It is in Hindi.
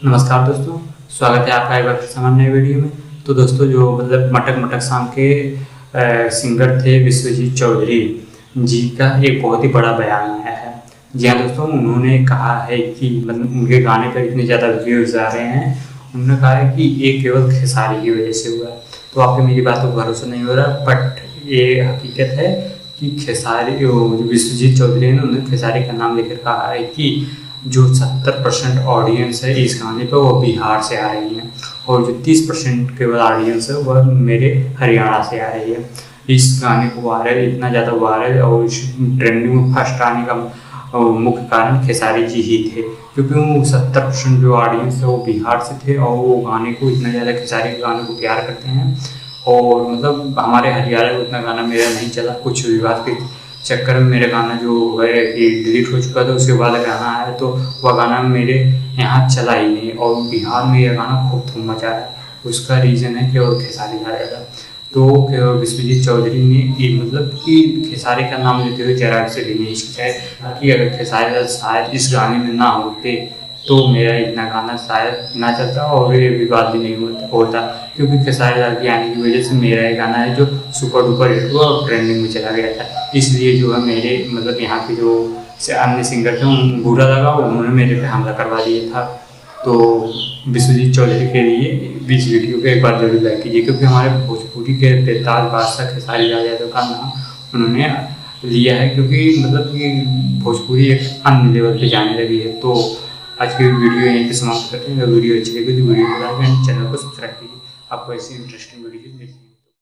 नमस्कार दोस्तों, स्वागत है आपका एक बार फिर से हमारे नए वीडियो में। तो दोस्तों जो मतलब मटक मटक शाम के सिंगर थे विश्वजीत चौधरी जी का एक बहुत ही बड़ा बयान आया है। जी हाँ दोस्तों, उन्होंने कहा है कि मतलब उनके गाने पर इतने ज़्यादा व्यूज़ आ रहे हैं। उन्होंने कहा है कि ये केवल खेसारी की वजह से हुआ है। तो आपको मेरी बातों को भरोसा नहीं हो रहा, बट ये हकीकत है कि खेसारी विश्वजीत चौधरी ने उन्होंने खेसारी का नाम लेकर कहा है कि जो 70% ऑडियंस है इस गाने पर वो बिहार से आ रही है और जो 30% केवल ऑडियंस है वह मेरे हरियाणा से आ रही है। इस गाने को वायरल, इतना ज़्यादा वायरल और इस ट्रेंडिंग में फर्स्ट आने का मुख्य कारण खेसारी जी ही थे, क्योंकि वो 70% जो ऑडियंस है वो बिहार से थे और वो गाने को इतना ज़्यादा खेसारी के गाने को प्यार करते हैं। और मतलब हमारे हरियाणा में उतना गाना मेरा नहीं चला, कुछ विवाद के चक्कर में मेरा गाना जो है कि डिलीट हो चुका था, उसके बाद गाना आया तो वह गाना मेरे यहाँ चला ही नहीं और बिहार में यह गाना खूब धूम मचा है। उसका रीज़न है केवल खेसारी गाया था। तो विश्वजीत चौधरी ने मतलब कि खेसारी का नाम लेते हुए जरा से भी नहीं हिचकिचाए कि अगर खेसारी शायद इस गाने में ना होते तो मेरा इतना गाना शायद ना चलता और ये विवाद भी नहीं होता, क्योंकि खेसारी लाल के आने की वजह से मेरा ये गाना है जो सुपर डुपर हिट हुआ और ट्रेंडिंग में चला गया था। इसलिए जो है मेरे मतलब यहाँ के जो अन्य सिंगर थे उनको बुरा लगा और उन्होंने मेरे पे हमला करवा दिया था। तो विश्वजीत चौधरी के लिए इस वीडियो को एक बार जरूर लाइक कीजिए, क्योंकि हमारे भोजपुरी के बेताज बादशाह खेसारी लाल यादव का नाम उन्होंने लिया है, क्योंकि मतलब कि भोजपुरी एक अन्य लेवल पे जाने लगी है। तो आज की वीडियो यहीं पे समाप्त करते हैं। अगर वीडियो अच्छी लगी तो वीडियो को लाइक एंड चैनल को सब्सक्राइब कीजिए। आपको ऐसी इंटरेस्टिंग वीडियो मिलेगी।